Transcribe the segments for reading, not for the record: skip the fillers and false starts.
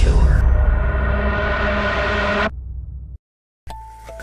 Killer.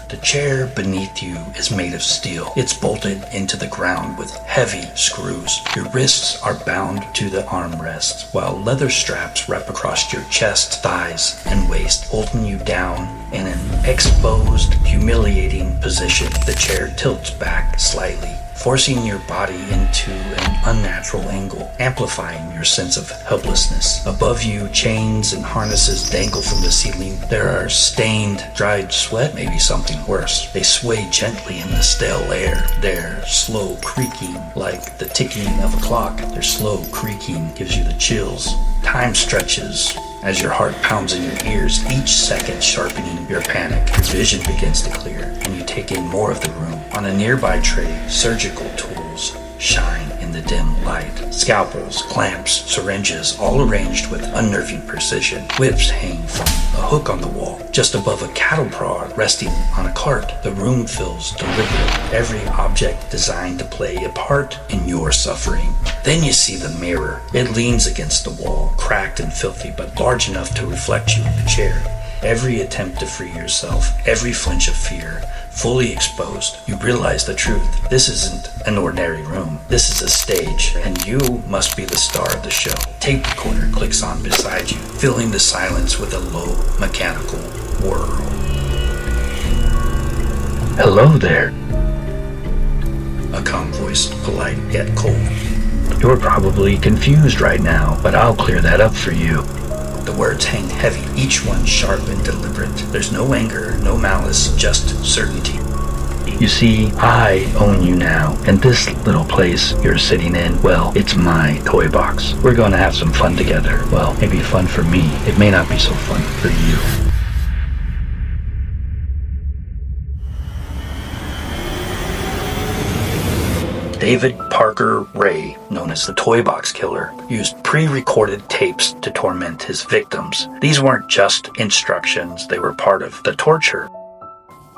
The chair beneath you is made of steel. It's bolted into the ground with heavy screws. Your wrists are bound to the armrests, while leather straps wrap across your chest, thighs, and waist, holding you down in an exposed, humiliating position. The chair tilts back slightly, forcing your body into an unnatural angle, amplifying your sense of helplessness. Above you, chains and harnesses dangle from the ceiling. There are stained, dried sweat, maybe something worse. They sway gently in the stale air. Their slow creaking, like the ticking of a clock. Their slow creaking gives you the chills. Time stretches as your heart pounds in your ears, each second sharpening your panic. Your vision begins to clear, and you take in more of the room. On a nearby tray, surgical tools shine in the dim light. Scalpels, clamps, syringes, all arranged with unnerving precision. Whips hang from a hook on the wall, just above a cattle prod resting on a cart. The room feels deliberate, every object designed to play a part in your suffering. Then you see the mirror. It leans against the wall, cracked and filthy, but large enough to reflect you in the chair. Every attempt to free yourself, every flinch of fear, fully exposed, you realize the truth. This isn't an ordinary room. This is a stage, and you must be the star of the show. Tape recorder clicks on beside you, filling the silence with a low, mechanical whir. Hello there. A calm voice, polite yet cold. You're probably confused right now, but I'll clear that up for you. The words hang heavy, each one sharp and deliberate. There's no anger, no malice, just certainty. You see, I own you now, and this little place you're sitting in, well, it's my toy box. We're gonna have some fun together. Well, maybe fun for me. It may not be so fun for you. David Parker Ray, known as the ToyBox Killer, used pre-recorded tapes to torment his victims. These weren't just instructions, they were part of the torture.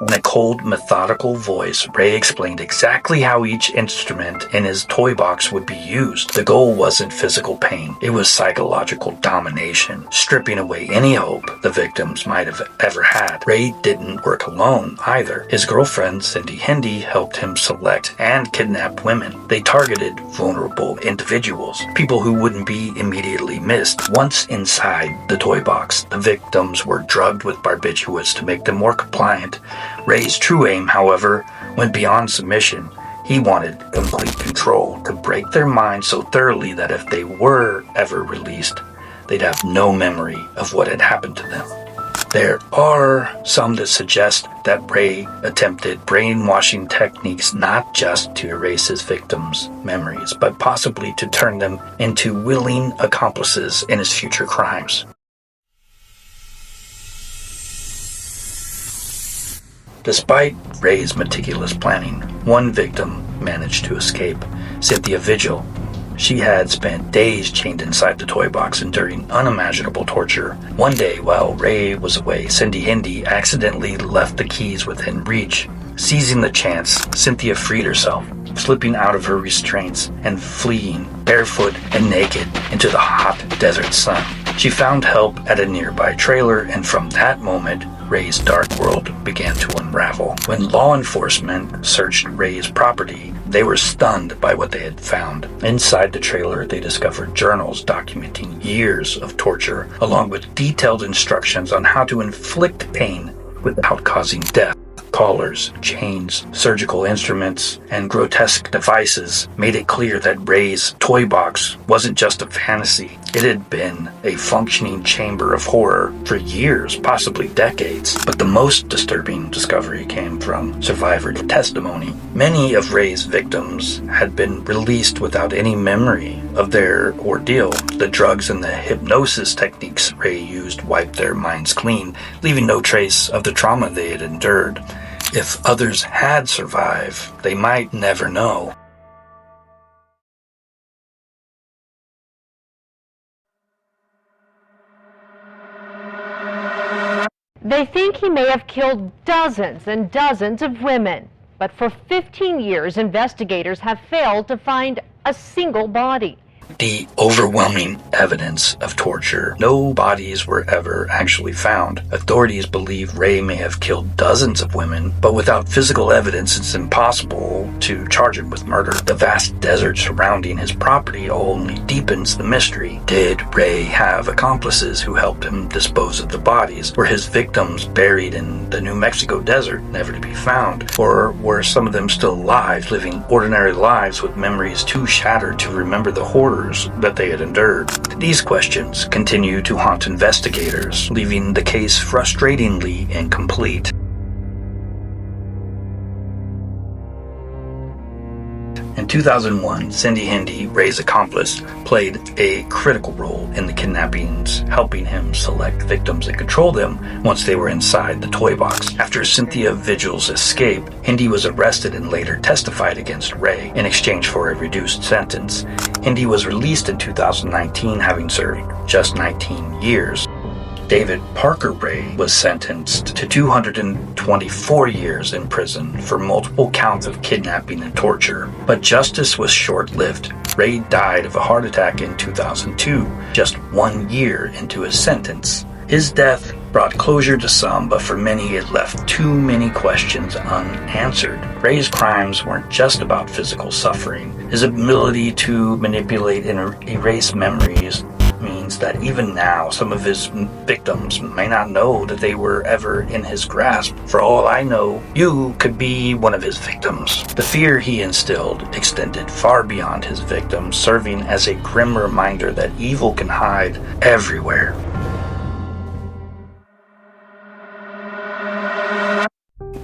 In a cold, methodical voice, Ray explained exactly how each instrument in his toy box would be used. The goal wasn't physical pain, it was psychological domination, stripping away any hope the victims might have ever had. Ray didn't work alone either. His girlfriend, Cindy Hendy, helped him select and kidnap women. They targeted vulnerable individuals, people who wouldn't be immediately missed. Once inside the toy box, the victims were drugged with barbiturates to make them more compliant. Ray's true aim, however, went beyond submission. He wanted complete control, to break their minds so thoroughly that if they were ever released, they'd have no memory of what had happened to them. There are some that suggest that Ray attempted brainwashing techniques not just to erase his victims' memories, but possibly to turn them into willing accomplices in his future crimes. Despite Ray's meticulous planning, one victim managed to escape, Cynthia Vigil. She had spent days chained inside the toy box, enduring unimaginable torture. One day, while Ray was away, Cindy Hendy accidentally left the keys within reach. Seizing the chance, Cynthia freed herself, slipping out of her restraints and fleeing, barefoot and naked, into the hot desert sun. She found help at a nearby trailer, and from that moment, Ray's dark world began to unravel. When law enforcement searched Ray's property, they were stunned by what they had found. Inside the trailer, they discovered journals documenting years of torture, along with detailed instructions on how to inflict pain without causing death. Collars, chains, surgical instruments, and grotesque devices made it clear that Ray's toy box wasn't just a fantasy. It had been a functioning chamber of horror for years, possibly decades. But the most disturbing discovery came from survivor testimony. Many of Ray's victims had been released without any memory of their ordeal. The drugs and the hypnosis techniques Ray used wiped their minds clean, leaving no trace of the trauma they had endured. If others had survived, they might never know. They think he may have killed dozens and dozens of women, but for 15 years, investigators have failed to find a single body. The overwhelming evidence of torture. No bodies were ever actually found. Authorities believe Ray may have killed dozens of women, but without physical evidence, it's impossible to charge him with murder. The vast desert surrounding his property only deepens the mystery. Did Ray have accomplices who helped him dispose of the bodies? Were his victims buried in the New Mexico desert, never to be found? Or were some of them still alive, living ordinary lives with memories too shattered to remember the horrors that they had endured? These questions continue to haunt investigators, leaving the case frustratingly incomplete. In 2001, Cindy Hendy, Ray's accomplice, played a critical role in the kidnappings, helping him select victims and control them once they were inside the toy box. After Cynthia Vigil's escape, Hendy was arrested and later testified against Ray in exchange for a reduced sentence. Hendy was released in 2019, having served just 19 years. David Parker Ray was sentenced to 224 years in prison for multiple counts of kidnapping and torture. But justice was short-lived. Ray died of a heart attack in 2002, just 1 year into his sentence. His death brought closure to some, but for many it left too many questions unanswered. Ray's crimes weren't just about physical suffering. His ability to manipulate and erase memories means that even now, some of his victims may not know that they were ever in his grasp. For all I know, you could be one of his victims. The fear he instilled extended far beyond his victims, serving as a grim reminder that evil can hide everywhere.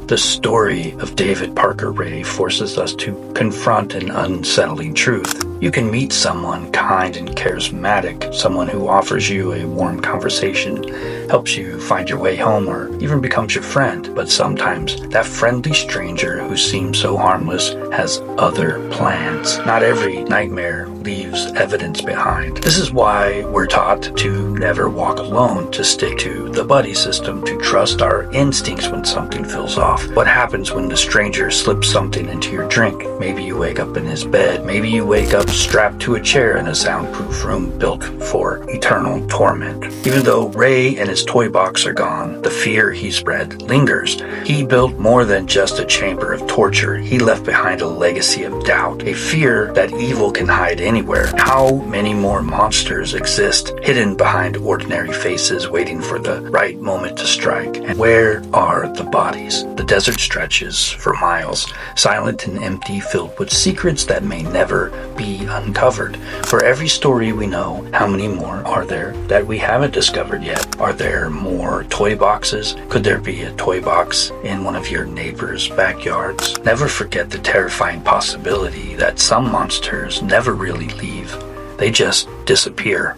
The story of David Parker Ray forces us to confront an unsettling truth. You can meet someone kind and charismatic, someone who offers you a warm conversation, helps you find your way home, or even becomes your friend. But sometimes that friendly stranger who seems so harmless has other plans. Not every nightmare leaves evidence behind. This is why we're taught to never walk alone, to stick to the buddy system, to trust our instincts when something feels off. What happens when the stranger slips something into your drink? Maybe you wake up in his bed. Maybe you wake up strapped to a chair in a soundproof room built for eternal torment. Even though Ray and his toy box are gone, the fear he spread lingers. He built more than just a chamber of torture. He left behind a legacy of doubt, a fear that evil can hide anywhere. How many more monsters exist, hidden behind ordinary faces, waiting for the right moment to strike? And where are the bodies? The desert stretches for miles, silent and empty, filled with secrets that may never be uncovered. For every story we know, how many more are there that we haven't discovered yet? Are there more toy boxes? Could there be a toy box in one of your neighbor's backyards? Never forget the terrifying possibility that some monsters never really leave. They just disappear.